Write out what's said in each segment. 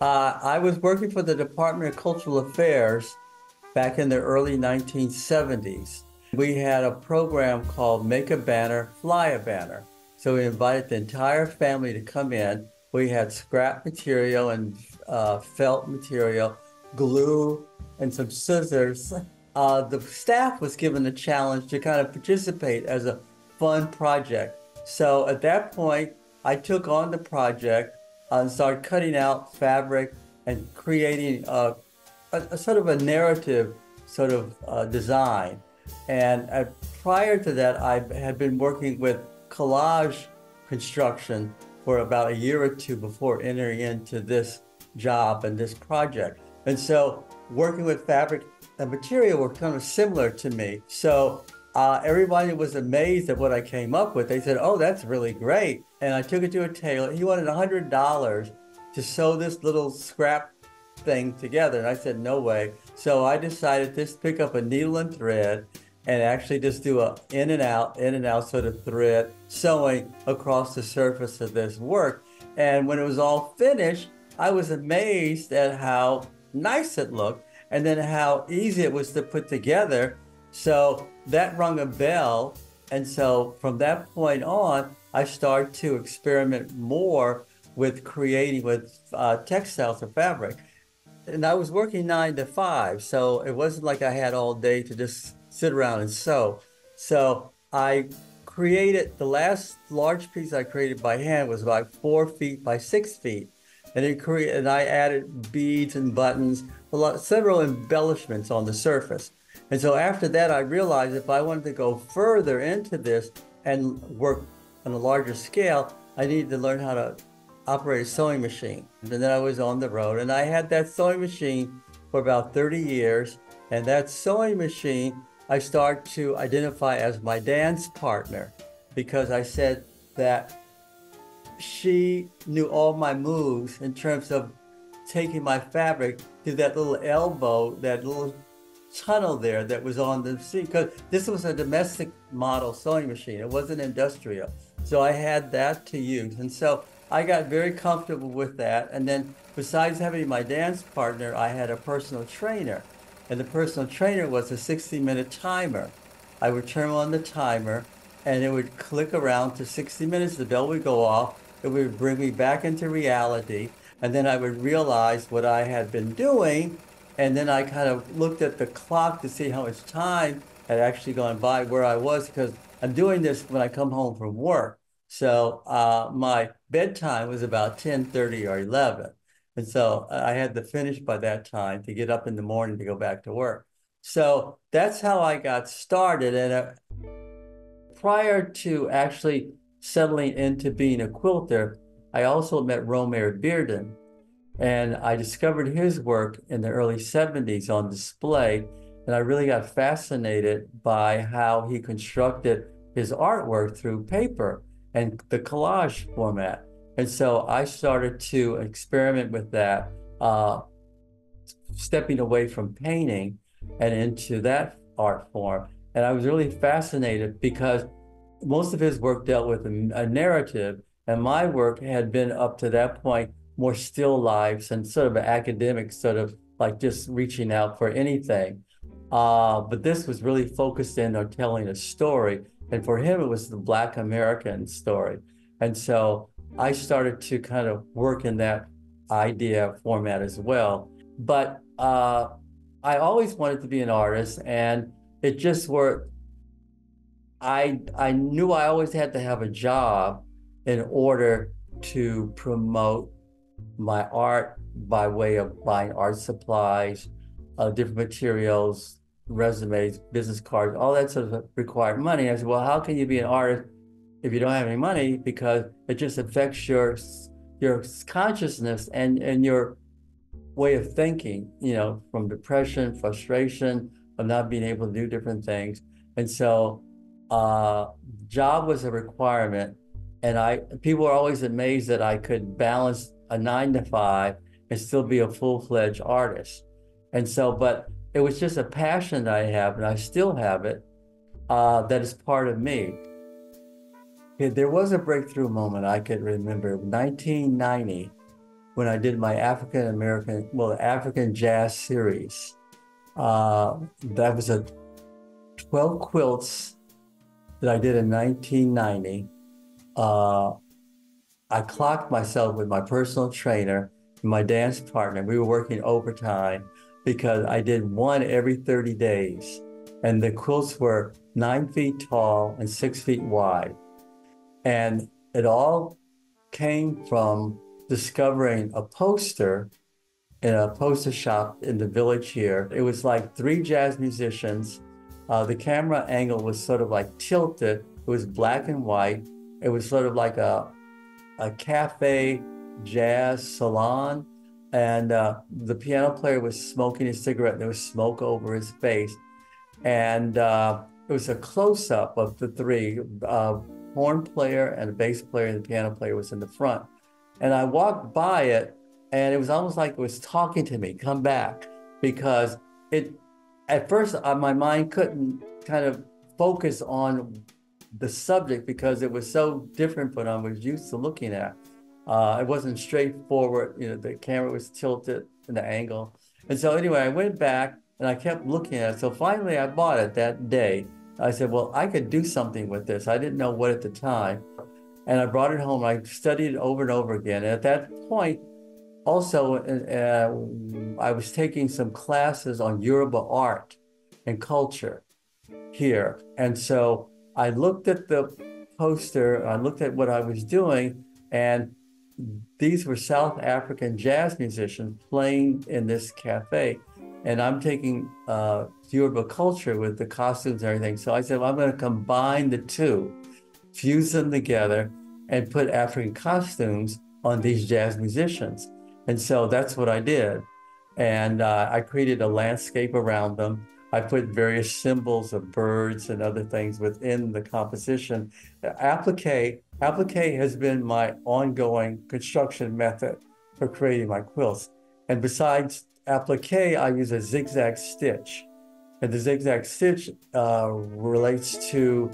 I was working for the Department of Cultural Affairs back in the early 1970s. We had a program called Make a Banner, Fly a Banner. So we invited the entire family to come in. We had scrap material and felt material, glue, and some scissors. The staff was given the challenge to kind of participate as a fun project. So at that point, I took on the project and started cutting out fabric and creating a sort of a narrative sort of design. And prior to that, I had been working with collage construction for about a year or two before entering into this job and this project. And so working with fabric and material were kind of similar to me. So everybody was amazed at what I came up with. They said, "Oh, that's really great." And I took it to a tailor. He wanted $100 to sew this little scrap thing together. And I said, no way. So I decided to just pick up a needle and thread and actually just do a in and out sort of thread sewing across the surface of this work. And when it was all finished, I was amazed at how nice it looked and then how easy it was to put together. So that rung a bell. And so from that point on, I started to experiment more with creating with textiles or fabric. And I was working 9 to 5, so it wasn't like I had all day to just sit around and sew. So I created, the last large piece I created by hand was about 4 feet by 6 feet. And I added beads and buttons, several embellishments on the surface. And so after that, I realized if I wanted to go further into this and work on a larger scale, I needed to learn how to operate a sewing machine. And then I was on the road, and I had that sewing machine for about 30 years. And that sewing machine, I started to identify as my dance partner because I said that she knew all my moves in terms of taking my fabric to that little elbow, that little tunnel there that was on the seat, because this was a domestic model sewing machine. It wasn't industrial. So I had that to use. And so I got very comfortable with that. And then besides having my dance partner, I had a personal trainer. And the personal trainer was a 60-minute timer. I would turn on the timer and it would click around to 60 minutes. The bell would go off. It would bring me back into reality. And then I would realize what I had been doing. And then I kind of looked at the clock to see how much time had actually gone by where I was, because I'm doing this when I come home from work. So my bedtime was about 10:30 or 11. And so I had to finish by that time to get up in the morning to go back to work. So that's how I got started. And prior to actually settling into being a quilter, I also met Romare Bearden. And I discovered his work in the early 70s on display. And I really got fascinated by how he constructed his artwork through paper and the collage format. And so I started to experiment with that, stepping away from painting and into that art form. And I was really fascinated because most of his work dealt with a narrative, and my work had been up to that point more still lives and sort of an academic, sort of like just reaching out for anything. But this was really focused in on telling a story. And for him, it was the Black American story. And so I started to kind of work in that idea format as well. But I always wanted to be an artist, and it just worked. I knew I always had to have a job in order to promote my art by way of buying art supplies, different materials, resumes, business cards, all that sort of required money. I said, well, how can you be an artist if you don't have any money? Because it just affects your consciousness and your way of thinking, you know, from depression, frustration, of not being able to do different things. And so job was a requirement. And people were always amazed that I could balance a 9 to 5 and still be a full-fledged artist. And so, but it was just a passion that I have, and I still have it, that is part of me. There was a breakthrough moment I could remember, 1990. when I did my African jazz series. That was a 12 quilts that I did in 1990. I clocked myself with my personal trainer and my dance partner. We were working overtime because I did one every 30 days. And the quilts were 9 feet tall and 6 feet wide. And it all came from discovering a poster in a poster shop in the village here. It was like 3 jazz musicians. The camera angle was sort of like tilted. It was black and white. It was sort of like a cafe jazz salon. And the piano player was smoking a cigarette. There was smoke over his face. And it was a close-up of the 3. Horn player and a bass player and the piano player was in the front. And I walked by it, and it was almost like it was talking to me, come back, because at first my mind couldn't kind of focus on the subject because it was so different from what I was used to looking at. It wasn't straightforward, the camera was tilted in the angle. And so anyway, I went back and I kept looking at it. So finally I bought it that day. I said, well, I could do something with this. I didn't know what at the time. And I brought it home. I studied it over and over again. And at that point, also, I was taking some classes on Yoruba art and culture here. And so I looked at the poster, I looked at what I was doing, and these were South African jazz musicians playing in this cafe. And I'm taking Yoruba culture with the costumes and everything. So I said, well, I'm going to combine the two, fuse them together, and put African costumes on these jazz musicians. And so that's what I did. And I created a landscape around them. I put various symbols of birds and other things within the composition. Applique has been my ongoing construction method for creating my quilts. And besides applique, I use a zigzag stitch. And the zigzag stitch relates to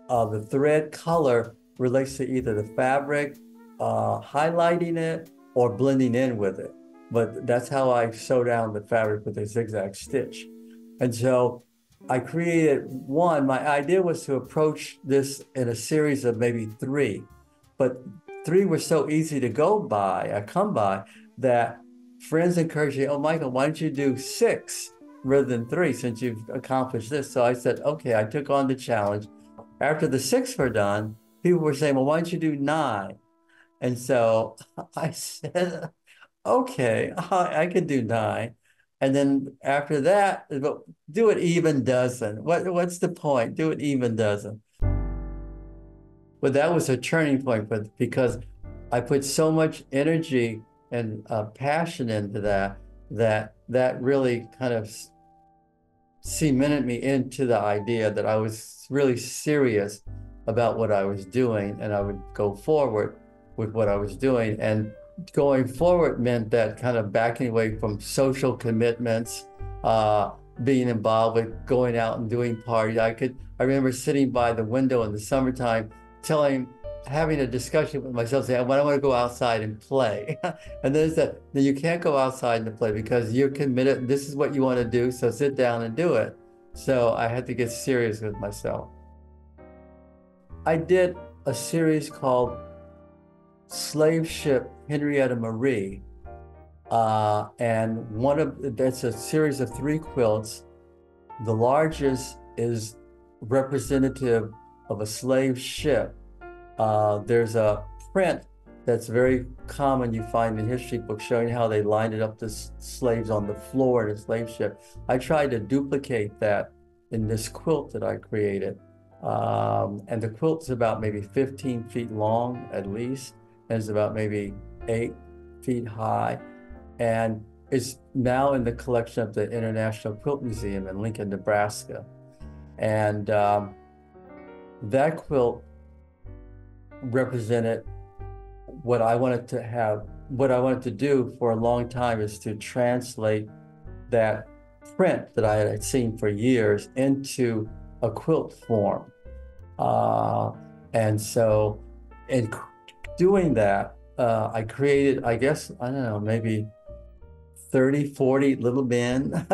the thread color relates to either the fabric, highlighting it, or blending in with it. But that's how I sew down the fabric with a zigzag stitch. And so I created one. My idea was to approach this in a series of maybe 3, but 3 were so easy to come by, that friends encouraged me, oh, Michael, why don't you do 6 rather than 3 since you've accomplished this? So I said, okay, I took on the challenge. After the 6 were done, people were saying, well, why don't you do 9? And so I said, okay, I could do 9. And then after that, do it even dozen. What's the point? Do it even dozen. But that was a turning point, because I put so much energy and passion into that really kind of cemented me into the idea that I was really serious about what I was doing, and I would go forward with what I was doing. And going forward meant that kind of backing away from social commitments, being involved with going out and doing parties. I remember sitting by the window in the summertime, having a discussion with myself, saying, well, I want to go outside and play. And then you can't go outside and play because you're committed. This is what you want to do, so sit down and do it. So I had to get serious with myself. I did a series called Slave Ship Henrietta Marie, and that's a series of 3 quilts. The largest is representative of a slave ship. There's a print that's very common you find in history books showing how they lined up the slaves on the floor in a slave ship. I tried to duplicate that in this quilt that I created. And the quilt's about maybe 15 feet long at least, and it's about maybe 8 feet high. And it's now in the collection of the International Quilt Museum in Lincoln, Nebraska. And that quilt represented what I wanted to do for a long time, is to translate that print that I had seen for years into a quilt form. And so in doing that, I created, I guess, I don't know, maybe 30, 40 little men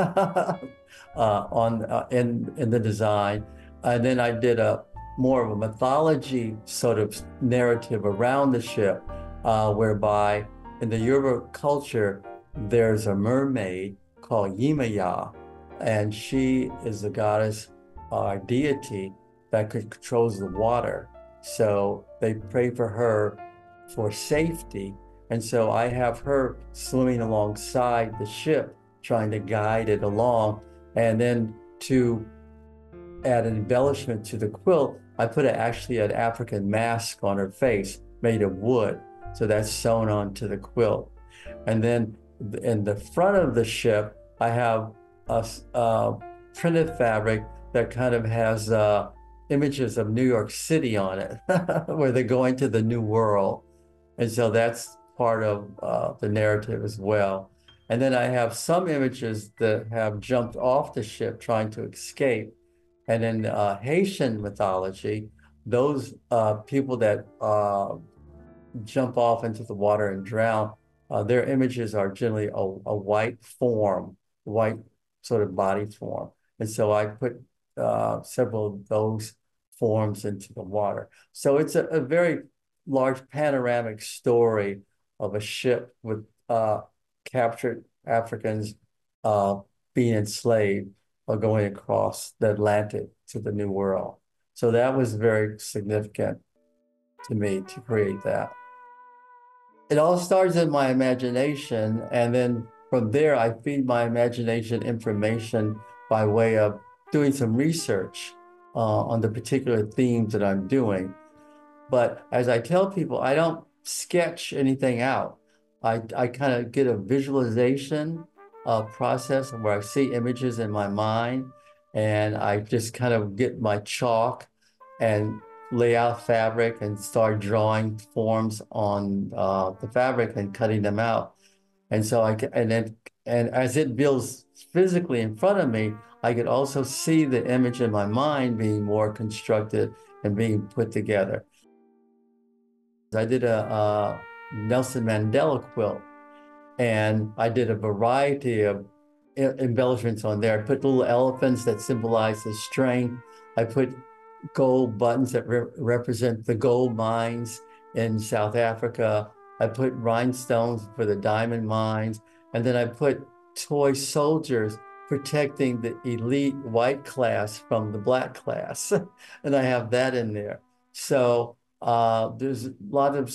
in the design. And then I did a more of a mythology sort of narrative around the ship, whereby in the Yoruba culture, there's a mermaid called Yimaya, and she is a goddess or deity that controls the water. So they pray for her for safety. And so I have her swimming alongside the ship, trying to guide it along. And then to add an embellishment to the quilt, I put actually an African mask on her face made of wood. So that's sewn onto the quilt. And then in the front of the ship, I have a printed fabric that kind of has images of New York City on it, where they're going to the new world. And so that's part of the narrative as well. And then I have some images that have jumped off the ship trying to escape. And in Haitian mythology, those people that jump off into the water and drown, their images are generally a white form, white sort of body form. And so I put several of those forms into the water. So it's a very large panoramic story of a ship with captured Africans being enslaved or going across the Atlantic to the New World. So that was very significant to me to create that. It all starts in my imagination, and then from there, I feed my imagination information by way of doing some research on the particular themes that I'm doing. But as I tell people, I don't sketch anything out. I kind of get a visualization process where I see images in my mind, and I just kind of get my chalk and lay out fabric and start drawing forms on the fabric and cutting them out. And so and as it builds physically in front of me, I could also see the image in my mind being more constructed and being put together. I did a Nelson Mandela quilt, and I did a variety of embellishments on there. I put little elephants that symbolize the strength. I put gold buttons that represent the gold mines in South Africa. I put rhinestones for the diamond mines. And then I put toy soldiers protecting the elite white class from the black class. And I have that in there. So there's a lot of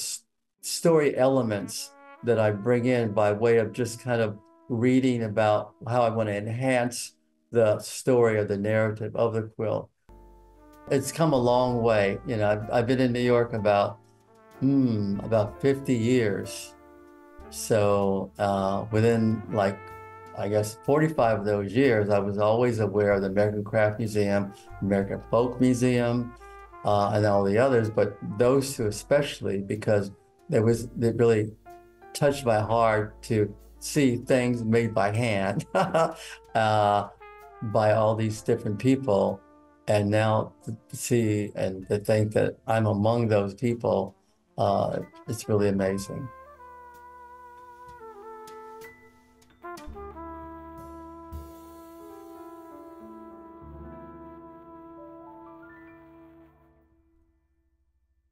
story elements that I bring in by way of just kind of reading about how I want to enhance the story or the narrative of the quilt. It's come a long way. You know, I've been in New York about 50 years. So within like, I guess 45 of those years, I was always aware of the American Craft Museum, American Folk Museum, and all the others, but those two especially, because it really touched my heart to see things made by hand by all these different people. And now to see and to think that I'm among those people, it's really amazing.